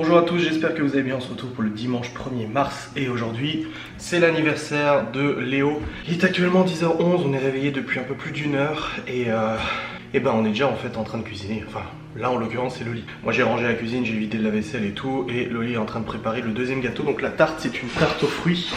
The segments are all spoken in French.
Bonjour à tous, j'espère que vous allez bien. On se retrouve pour le dimanche 1er mars et aujourd'hui c'est l'anniversaire de Léo. Il est actuellement 10h11, on est réveillé depuis un peu plus d'une heure et ben on est déjà en fait en train de cuisiner. Enfin là en l'occurrence c'est Loli. Moi j'ai rangé la cuisine, j'ai vidé de la vaisselle et tout et Loli est en train de préparer le deuxième gâteau. Donc la tarte c'est une tarte aux fruits.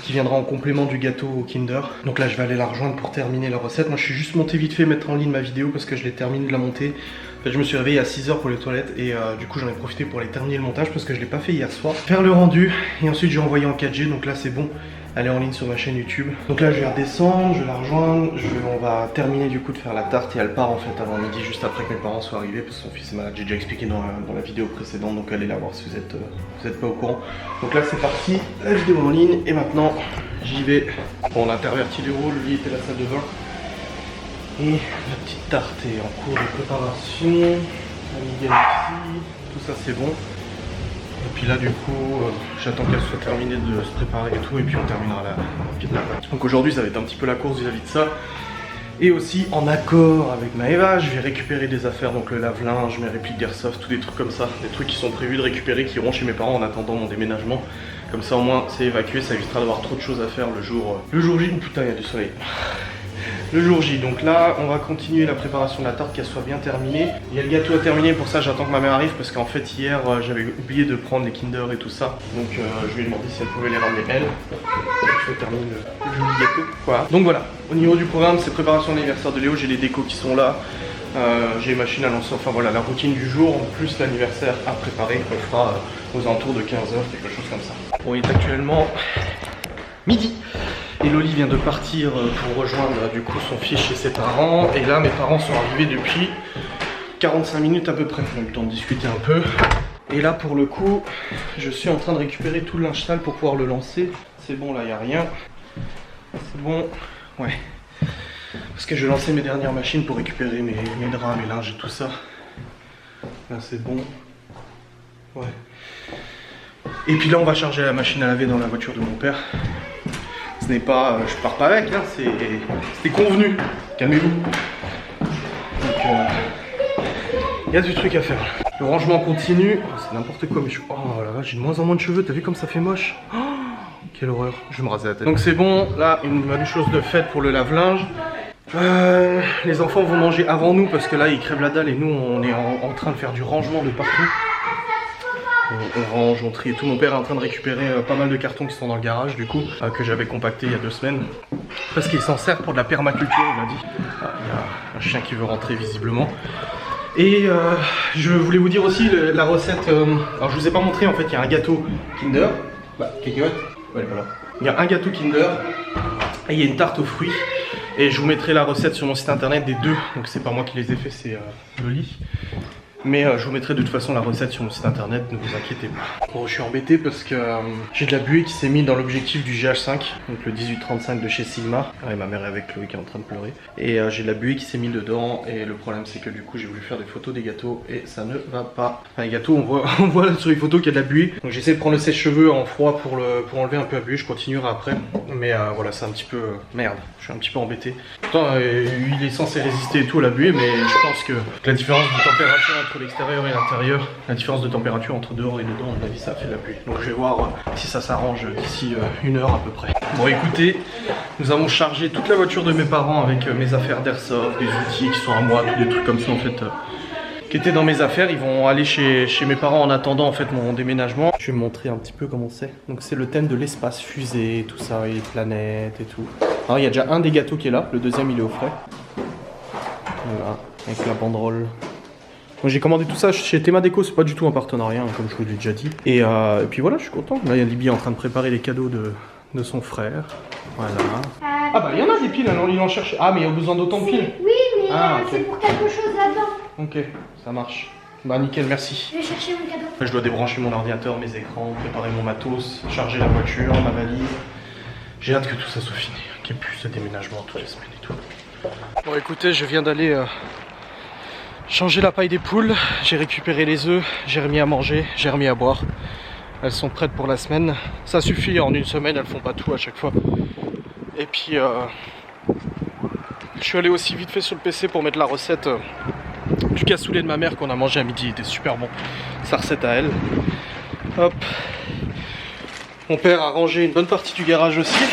Qui viendra en complément du gâteau au Kinder. Donc là je vais aller la rejoindre pour terminer la recette. Moi je suis juste monté vite fait mettre en ligne ma vidéo parce que je l'ai terminé de la monter. En fait je me suis réveillé à 6h pour les toilettes et du coup j'en ai profité pour aller terminer le montage parce que je l'ai pas fait hier soir. Faire le rendu et ensuite j'ai envoyé en 4G, donc là c'est bon. Elle est en ligne sur ma chaîne YouTube. Donc là je vais redescendre, je vais la rejoindre, on va terminer du coup de faire la tarte et elle part en fait avant midi, juste après que mes parents soient arrivés parce que son fils est malade. J'ai déjà expliqué dans la vidéo précédente, donc allez la voir si vous êtes pas au courant. Donc là c'est parti, la vidéo en ligne et maintenant j'y vais. Bon, on a interverti les roues, lui était à la salle de bain. Et la petite tarte est en cours de préparation. La Miguel ici, tout ça c'est bon. Et puis là du coup j'attends qu'elle soit terminée de se préparer et tout et puis on terminera la pâte. Donc aujourd'hui ça va être un petit peu la course vis-à-vis de ça. Et aussi en accord avec Maëva, je vais récupérer des affaires, donc le lave-linge, mes répliques d'airsoft, tous des trucs comme ça. Des trucs qui sont prévus de récupérer, qui iront chez mes parents en attendant mon déménagement. Comme ça au moins c'est évacué, ça évitera d'avoir trop de choses à faire le jour J. Oh putain il y a du soleil. Le jour J, donc là on va continuer la préparation de la tarte, qu'elle soit bien terminée. Il y a le gâteau à terminer, pour ça j'attends que ma mère arrive parce qu'en fait hier j'avais oublié de prendre les Kinder et tout ça. Donc je lui ai demandé si elle pouvait les ramener elle. Je termine le joli gâteau. Voilà. Donc voilà, au niveau du programme c'est préparation d'anniversaire de Léo, j'ai les décos qui sont là. J'ai les machines à lancer, enfin voilà la routine du jour, en plus l'anniversaire à préparer qu'on fera aux alentours de 15h, quelque chose comme ça. Bon, il est actuellement midi. Et Loli vient de partir pour rejoindre du coup son fils chez ses parents. Et là mes parents sont arrivés depuis 45 minutes à peu près. On a eu le temps de discuter un peu. Et là pour le coup je suis en train de récupérer tout le linge sale pour pouvoir le lancer. C'est bon là, il n'y a rien. C'est bon. Ouais. Parce que je vais lancer mes dernières machines pour récupérer mes draps, mes linges et tout ça. Là c'est bon. Ouais. Et puis là on va charger la machine à laver dans la voiture de mon père. Ce n'est pas, je pars pas avec, hein, c'était convenu. Calmez-vous. Donc, il y a du truc à faire. Le rangement continue. Oh, c'est n'importe quoi, mais oh là là, j'ai de moins en moins de cheveux. T'as vu comme ça fait moche? Oh, quelle horreur. Je vais me raser la tête. Donc c'est bon. Là, une bonne chose de faite pour le lave-linge. Les enfants vont manger avant nous parce que là, ils crèvent la dalle et nous, on est en train de faire du rangement de partout. On range, on trie et tout. Mon père est en train de récupérer pas mal de cartons qui sont dans le garage du coup, que j'avais compacté il y a 2 semaines. Parce qu'il s'en sert pour de la permaculture, il m'a dit. Il y a un chien qui veut rentrer visiblement. Et je voulais vous dire aussi la recette. Alors je vous ai pas montré, en fait il y a un gâteau Kinder. Bah, cacahuète. Ouais, elle est pas là. Il y a un gâteau Kinder et il y a une tarte aux fruits. Et je vous mettrai la recette sur mon site internet des deux. Donc c'est pas moi qui les ai fait, c'est Loli. Mais je vous mettrai de toute façon la recette sur mon site internet, ne vous inquiétez pas. Bon, je suis embêté parce que j'ai de la buée qui s'est mise dans l'objectif du GH5, donc le 18-35 de chez Sigma. Et ma mère est avec Chloé qui est en train de pleurer. Et j'ai de la buée qui s'est mise dedans et le problème c'est que du coup j'ai voulu faire des photos des gâteaux et ça ne va pas. Enfin les gâteaux on voit sur les photos qu'il y a de la buée. Donc j'essaie de prendre le sèche-cheveux en froid pour enlever un peu la buée, je continuerai après. Mais voilà, c'est un petit peu... merde, je suis un petit peu embêté. Pourtant il est censé résister et tout à la buée, mais je pense que la différence de température entre l'extérieur et l'intérieur, la différence de température entre dehors et dedans, à mon avis ça a fait de la pluie. Donc je vais voir si ça s'arrange d'ici 1 heure à peu près. Bon écoutez, nous avons chargé toute la voiture de mes parents avec mes affaires d'airsoft, des outils qui sont à moi, tous des trucs comme ça en fait qui étaient dans mes affaires. Ils vont aller chez mes parents en attendant en fait mon déménagement. Je vais vous montrer un petit peu comment c'est. Donc c'est le thème de l'espace, fusée, tout ça, et les planètes et tout. Alors il y a déjà un des gâteaux qui est là, le deuxième il est au frais. Voilà, avec la banderole. J'ai commandé tout ça chez Théma Déco, c'est pas du tout un partenariat, hein, comme je vous l'ai déjà dit. Et puis voilà, je suis content. Là, il y a Libye en train de préparer les cadeaux de son frère. Voilà. Ah bah il y en a des piles, alors il en cherche. Ah mais il y a besoin d'autant de piles. Oui, mais okay. C'est pour quelque chose là-dedans. Ok, ça marche. Bah nickel, merci. Je vais chercher mon cadeau. Je dois débrancher mon ordinateur, mes écrans, préparer mon matos, charger la voiture, ma valise. J'ai hâte que tout ça soit fini, qu'il n'y ait plus ce déménagement toutes les semaines et tout. Bon écoutez, je viens d'aller... changer la paille des poules, j'ai récupéré les œufs, j'ai remis à manger, j'ai remis à boire. Elles sont prêtes pour la semaine. Ça suffit, en 1 semaine, elles font pas tout à chaque fois. Et puis, je suis allé aussi vite fait sur le PC pour mettre la recette du cassoulet de ma mère qu'on a mangé à midi, il était super bon. Sa recette à elle. Hop. Mon père a rangé une bonne partie du garage aussi,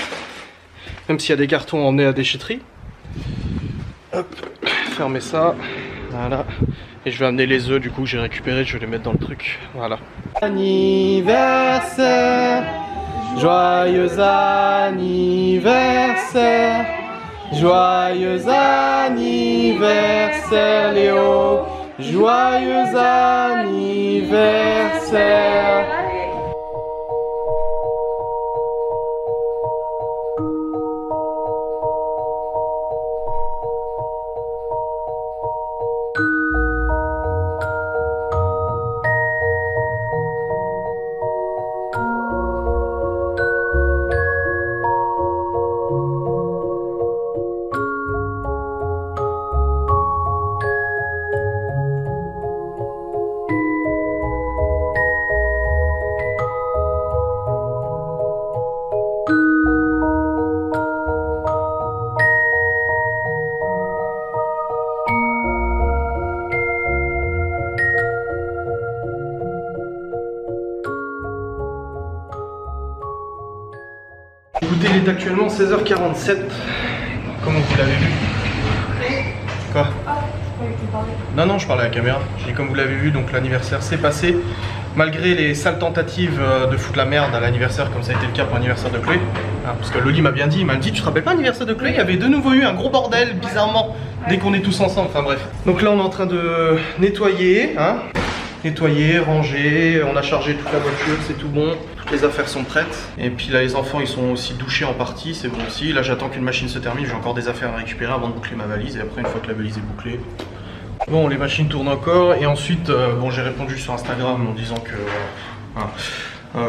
même s'il y a des cartons emmenés à la déchetterie. Hop, fermez ça, voilà. Et je vais amener les œufs du coup que j'ai récupéré, je vais les mettre dans le truc, voilà. Anniversaire, joyeux anniversaire, joyeux anniversaire Léo, joyeux anniversaire. Écoutez, il est actuellement 16h47, comme vous l'avez vu. Quoi? Non, je parlais à la caméra. Et comme vous l'avez vu, donc l'anniversaire s'est passé. Malgré les sales tentatives de foutre la merde à l'anniversaire, comme ça a été le cas pour l'anniversaire de Chloé. Parce que Loli m'a bien dit, il m'a dit, tu te rappelles pas l'anniversaire de Chloé? Il y avait de nouveau eu un gros bordel, bizarrement, dès qu'on est tous ensemble, enfin bref. Donc là, on est en train de nettoyer, hein. Nettoyer, ranger, on a chargé toute la voiture, c'est tout bon, toutes les affaires sont prêtes. Et puis là les enfants ils sont aussi douchés en partie, c'est bon aussi. Là j'attends qu'une machine se termine, j'ai encore des affaires à récupérer avant de boucler ma valise. Et après une fois que la valise est bouclée, bon les machines tournent encore. Et ensuite bon j'ai répondu sur Instagram en disant que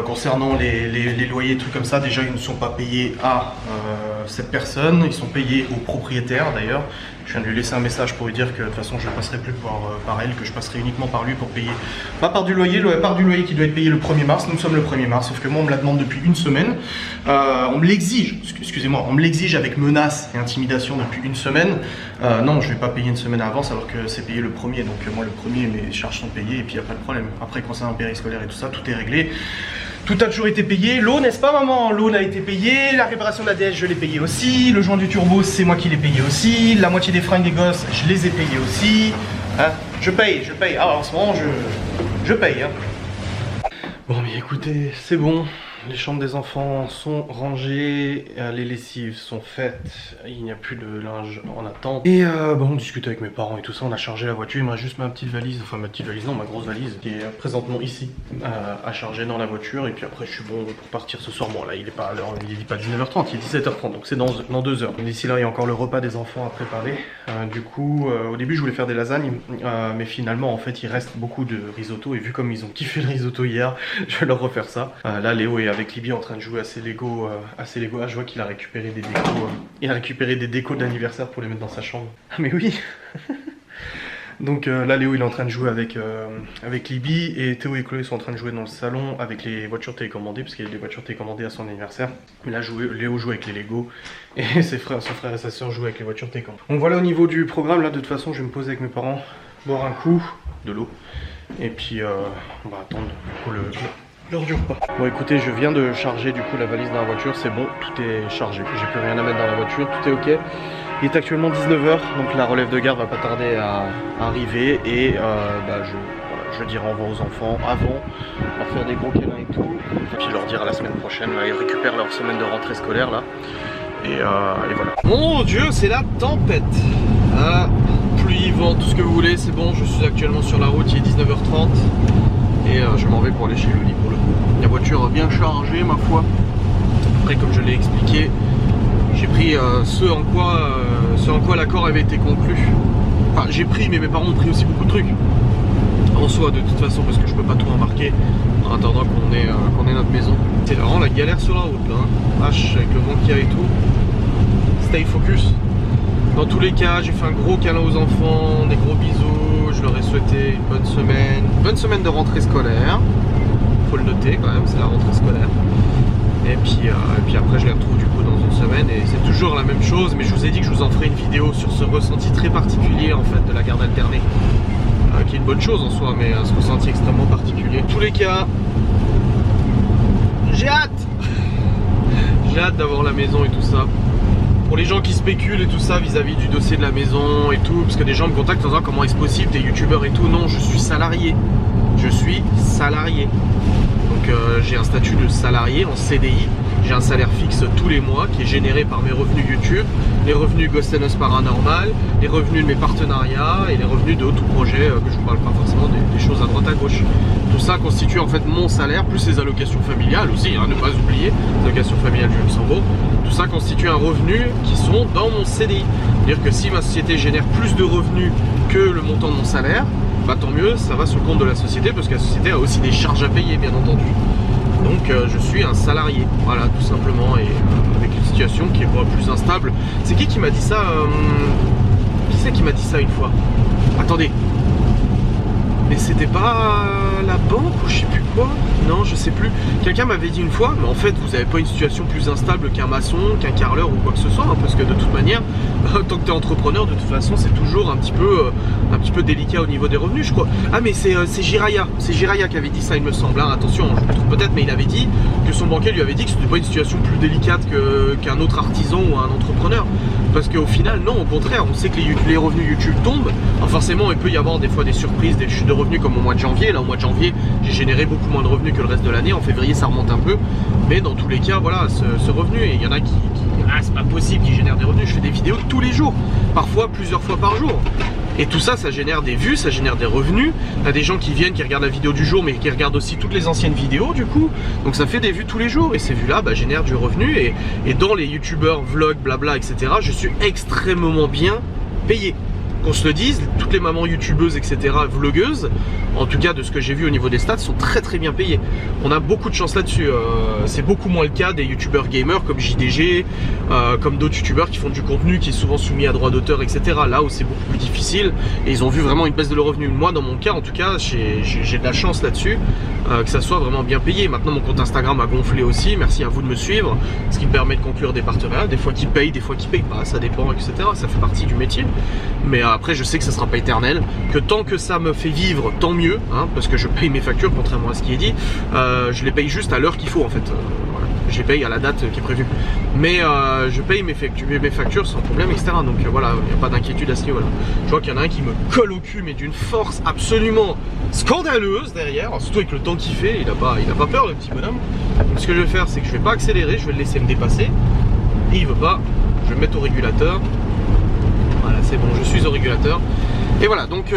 concernant les loyers et trucs comme ça, déjà ils ne sont pas payés à cette personne, ils sont payés au propriétaire d'ailleurs. Je viens de lui laisser un message pour lui dire que de toute façon je ne passerai plus par elle, que je passerai uniquement par lui pour payer. Pas par du loyer, par du loyer qui doit être payé le 1er mars, nous sommes le 1er mars, sauf que moi on me la demande depuis une semaine. On me l'exige, excusez-moi, on me l'exige avec menace et intimidation depuis une semaine. Non, je ne vais pas payer une semaine à avance alors que c'est payé le 1er, donc moi le 1er mes charges sont payées et puis il n'y a pas de problème. Après concernant le périscolaire et tout ça, tout est réglé. Tout a toujours été payé, l'eau n'est-ce pas maman? L'eau a été payée, la réparation de la DS je l'ai payé aussi, le joint du turbo c'est moi qui l'ai payé aussi, la moitié des fringues des gosses je les ai payés aussi, hein? Je paye, ah en ce moment je paye hein. Bon mais écoutez, c'est bon, les chambres des enfants sont rangées, les lessives sont faites, il n'y a plus de linge en attente. Et bon on discute avec mes parents et tout ça, on a chargé la voiture, il me reste juste ma petite valise, enfin ma petite valise non, ma grosse valise qui est présentement ici à charger dans la voiture. Et puis après je suis bon pour partir ce soir. Bon là il est pas à l'heure, il est pas 19h30, il est 17h30 donc c'est dans 2 heures. D'ici là il y a encore le repas des enfants à préparer. Du coup au début je voulais faire des lasagnes mais finalement en fait il reste beaucoup de risotto et vu comme ils ont kiffé le risotto hier, je vais leur refaire ça. Là Léo est avec Libye en train de jouer à ses Lego. Ah je vois qu'il a récupéré des décos. Il a récupéré des décos d'anniversaire pour les mettre dans sa chambre. Ah mais oui. Donc là Léo il est en train de jouer avec Libby et Théo et Chloé sont en train de jouer dans le salon avec les voitures télécommandées parce qu'il y a des voitures télécommandées à son anniversaire. Mais là Léo joue avec les Lego et son frère et sa soeur jouent avec les voitures télécommandées. Donc voilà au niveau du programme là, de toute façon je vais me poser avec mes parents, boire un coup de l'eau et puis on va attendre l'heure du repas. Bon écoutez, je viens de charger du coup la valise dans la voiture, c'est bon, tout est chargé, j'ai plus rien à mettre dans la voiture, tout est ok. Il est actuellement 19h, donc la relève de garde va pas tarder à arriver et je dirai au revoir aux enfants avant, leur faire des gros câlins et tout, et puis leur dire à la semaine prochaine, là, ils récupèrent leur semaine de rentrée scolaire là, et voilà. Mon Dieu, c'est la tempête, pluie, vent, tout ce que vous voulez, c'est bon, je suis actuellement sur la route, il est 19h30 et je m'en vais pour aller chez Loli pour le coup. La voiture bien chargée ma foi, après comme je l'ai expliqué, j'ai pris ce en quoi l'accord avait été conclu. Enfin j'ai pris mais mes parents ont pris aussi beaucoup de trucs en soi de toute façon parce que je peux pas tout embarquer en attendant qu'on ait notre maison. C'est vraiment la galère sur la route là, hein. H avec le vent qu'il y a et tout. Stay focus. Dans tous les cas j'ai fait un gros câlin aux enfants, des gros bisous, je leur ai souhaité une bonne semaine de rentrée scolaire. Faut le noter quand même, c'est la rentrée scolaire. Et puis après je les retrouve du coup dans une semaine et c'est toujours la même chose, mais je vous ai dit que je vous en ferai une vidéo sur ce ressenti très particulier en fait de la garde alternée. qui est une bonne chose en soi, mais un ressenti extrêmement particulier. En tous les cas, j'ai hâte. J'ai hâte d'avoir la maison et tout ça. Pour les gens qui spéculent et tout ça vis-à-vis du dossier de la maison et tout, parce que des gens me contactent en disant comment est-ce possible, t'es youtubeur et tout. Non, je suis salarié. Je suis salarié. Donc j'ai un statut de salarié en CDI. J'ai un salaire fixe tous les mois qui est généré par mes revenus YouTube, les revenus Ghost and Us Paranormal, les revenus de mes partenariats et les revenus de tout projet que je vous parle pas forcément des choses à droite à gauche. Tout ça constitue en fait mon salaire, plus les allocations familiales aussi, hein, ne pas oublier, les allocations familiales du Luxembourg. Tout ça constitue un revenu qui sont dans mon CDI. C'est-à-dire que si ma société génère plus de revenus que le montant de mon salaire, bah tant mieux, ça va sur le compte de la société parce que la société a aussi des charges à payer bien entendu. Donc je suis un salarié, voilà tout simplement, et avec une situation qui est pas plus instable. C'est qui m'a dit ça Qui c'est qui m'a dit ça une fois? Attendez, mais c'était pas la banque ou je sais plus quoi? Non, je sais plus. Quelqu'un m'avait dit une fois, mais en fait vous avez pas une situation plus instable qu'un maçon, qu'un carreleur ou quoi que ce soit, hein, parce que de toute manière, tant que tu es entrepreneur, de toute façon c'est toujours un petit peu délicat au niveau des revenus, je crois. Ah mais c'est Jiraya qui avait dit ça, il me semble, hein. Attention, je me trompe peut-être, mais il avait dit que son banquier lui avait dit que c'était pas une situation plus délicate qu'un autre artisan ou un entrepreneur. Parce qu'au final, non, au contraire, on sait que les revenus YouTube tombent. Alors forcément, il peut y avoir des fois des surprises, des chutes de revenus comme au mois de janvier. Là, au mois de janvier, j'ai généré beaucoup moins de revenus que le reste de l'année. En février, ça remonte un peu. Mais dans tous les cas, voilà, ce revenu, et il y en a qui ah, c'est pas possible, qui génèrent des revenus. Je fais des vidéos tous les jours, parfois plusieurs fois par jour. Et tout ça, ça génère des vues, ça génère des revenus. T'as des gens qui viennent, qui regardent la vidéo du jour, mais qui regardent aussi toutes les anciennes vidéos du coup. Donc ça fait des vues tous les jours. Et ces vues-là bah, génèrent du revenu. Et dans les youtubeurs, vlogs, blabla, etc., je suis extrêmement bien payé. Qu'on se le dise, toutes les mamans youtubeuses, etc., vlogueuses, en tout cas de ce que j'ai vu au niveau des stats, sont très très bien payées. On a beaucoup de chance là-dessus. C'est beaucoup moins le cas des youtubeurs gamers comme JDG, comme d'autres youtubeurs qui font du contenu qui est souvent soumis à droit d'auteur, etc. Là où c'est beaucoup plus difficile et ils ont vu vraiment une baisse de leurs revenus. Moi, dans mon cas, en tout cas, j'ai de la chance là-dessus, que ça soit vraiment bien payé. Maintenant, mon compte Instagram a gonflé aussi. Merci à vous de me suivre, ce qui me permet de conclure des partenariats. Des fois qui payent, des fois qui payent pas, ça dépend, etc. Ça fait partie du métier. Mais après, je sais que ça sera pas éternel, que tant que ça me fait vivre, tant mieux, hein, parce que je paye mes factures, contrairement à ce qui est dit. Je les paye juste à l'heure qu'il faut en fait. Voilà. Je les paye à la date qui est prévue. Mais je paye mes factures sans problème, etc. Donc voilà, il n'y a pas d'inquiétude à ce niveau-là. Je vois qu'il y en a un qui me colle au cul, mais d'une force absolument scandaleuse derrière, surtout avec le temps qu'il fait, il a pas peur le petit bonhomme. Donc ce que je vais faire, c'est que je vais pas accélérer, je vais le laisser me dépasser. Et il veut pas, je vais le mettre au régulateur. Voilà, c'est bon, je suis au régulateur. Et voilà, donc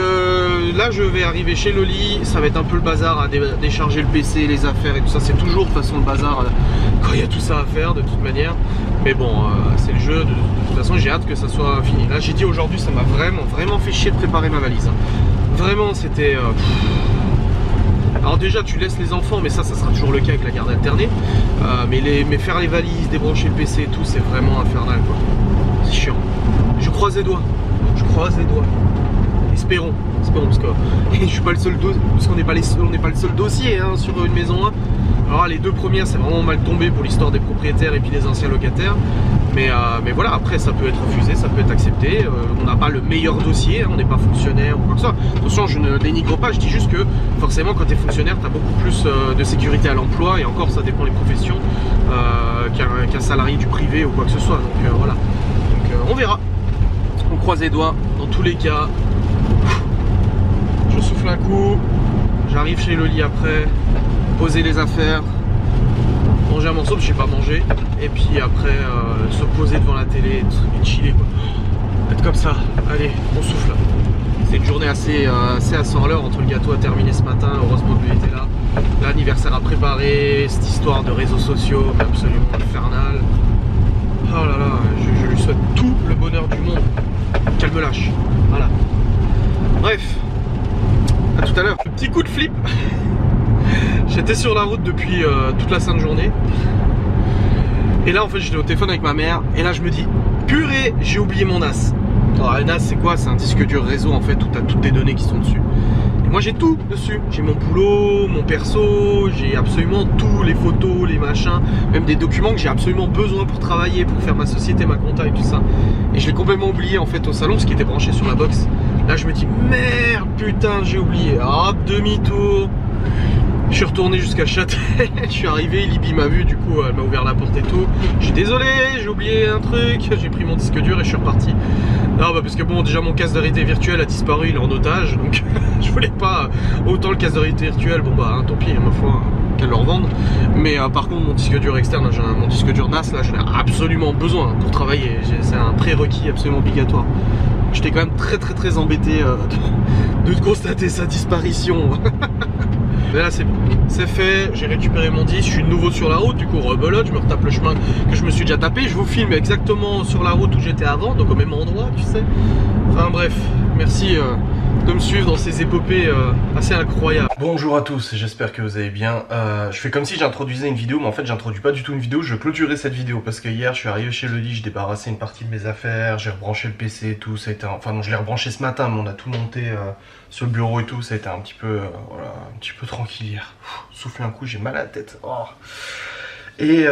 là je vais arriver chez Loli, ça va être un peu le bazar à décharger le PC, les affaires et tout ça. C'est toujours de toute façon le bazar quand il y a tout ça à faire de toute manière. Mais bon, c'est le jeu, de toute façon j'ai hâte que ça soit fini. Là j'ai dit aujourd'hui, ça m'a vraiment fait chier de préparer ma valise. Vraiment, c'était... Alors déjà tu laisses les enfants, mais ça sera toujours le cas avec la garde alternée. Mais faire les valises, débrancher le PC et tout, c'est vraiment infernal quoi. C'est chiant. Je croise les doigts. Espérons parce que je suis pas le seul parce qu'on n'est pas le seul dossier hein, sur une maison 1. Alors les deux premières c'est vraiment mal tombé pour l'histoire des propriétaires et puis des anciens locataires. Mais voilà, après ça peut être refusé, ça peut être accepté. On n'a pas le meilleur dossier, hein, on n'est pas fonctionnaire ou quoi que ce soit. Attention, je ne dénigre pas, je dis juste que forcément quand tu es fonctionnaire, tu as beaucoup plus de sécurité à l'emploi, et encore ça dépend des professions, qu'un salarié du privé ou quoi que ce soit. Donc voilà. Donc on verra. On croise les doigts, dans tous les cas. Je souffle un coup, j'arrive chez Loli après, poser les affaires, manger un morceau parce que j'ai pas mangé, et puis après se poser devant la télé et chiller quoi. Être comme ça, allez, on souffle. C'est une journée assez à 100 l'heure entre le gâteau à terminer ce matin, heureusement que lui était là. L'anniversaire à préparer, cette histoire de réseaux sociaux absolument infernale. Oh là là, je lui souhaite tout le bonheur du monde, qu'elle me lâche, voilà. Bref, à tout à l'heure. Petit coup de flip. J'étais sur la route depuis toute la sainte journée. Et là en fait j'étais au téléphone avec ma mère. Et là je me dis, purée, j'ai oublié mon NAS. Alors un NAS c'est quoi? C'est un disque dur réseau en fait où tu as toutes tes données qui sont dessus. Et moi j'ai tout dessus. J'ai mon boulot, mon perso, j'ai absolument tout, les photos, les machins, même des documents que j'ai absolument besoin pour travailler, pour faire ma société, ma compta et tout ça. Et je l'ai complètement oublié en fait au salon, parce qu'il était branché sur la box. Là je me dis merde, putain j'ai oublié. Hop, demi-tour. Je suis retourné jusqu'à Châtel, je suis arrivé, Libye m'a vu, du coup elle m'a ouvert la porte et tout. Je suis désolé, j'ai oublié un truc, j'ai pris mon disque dur et je suis reparti. Non bah parce que bon, déjà mon casque de réalité virtuelle a disparu, il est en otage, donc je voulais pas autant le casque de réalité virtuelle, bon bah tant pis, ma foi, qu'elle le revende. Mais par contre mon disque dur externe, mon disque dur NAS là, j'en ai absolument besoin pour travailler, c'est un prérequis absolument obligatoire. J'étais quand même très embêté de constater sa disparition. Mais là c'est bon, c'est fait, j'ai récupéré mon disque, je suis de nouveau sur la route, du coup rebelote, je me retape le chemin que je me suis déjà tapé, je vous filme exactement sur la route où j'étais avant, donc au même endroit, tu sais. Enfin bref, merci de me suivre dans ces épopées assez incroyables. Bonjour à tous, j'espère que vous allez bien. Je fais comme si j'introduisais une vidéo, mais en fait j'introduis pas du tout une vidéo, je clôturais cette vidéo parce que hier je suis arrivé chez le lit, j'ai débarrassé une partie de mes affaires, j'ai rebranché le PC et tout, ça a été enfin non, je l'ai rebranché ce matin, mais on a tout monté sur le bureau et tout, ça a été un petit peu, voilà, un petit peu tranquille hier. Souffle un coup, j'ai mal à la tête. Oh. Et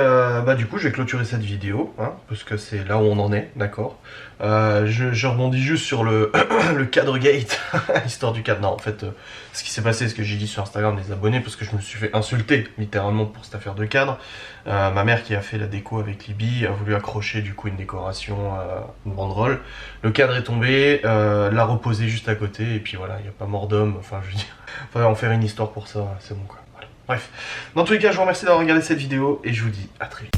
bah du coup je vais clôturer cette vidéo, hein, parce que c'est là où on en est, d'accord. Je rebondis juste sur le, le cadre gate, l'histoire du cadre. Non, en fait, ce qui s'est passé, ce que j'ai dit sur Instagram des abonnés, parce que je me suis fait insulter littéralement pour cette affaire de cadre. Ma mère qui a fait la déco avec Libye a voulu accrocher du coup une décoration, une banderole. Le cadre est tombé, l'a reposé juste à côté, et puis voilà, il n'y a pas mort d'homme, enfin je veux dire, faudrait en faire une histoire pour ça, c'est bon quoi. Bref, dans tous les cas, je vous remercie d'avoir regardé cette vidéo et je vous dis à très vite.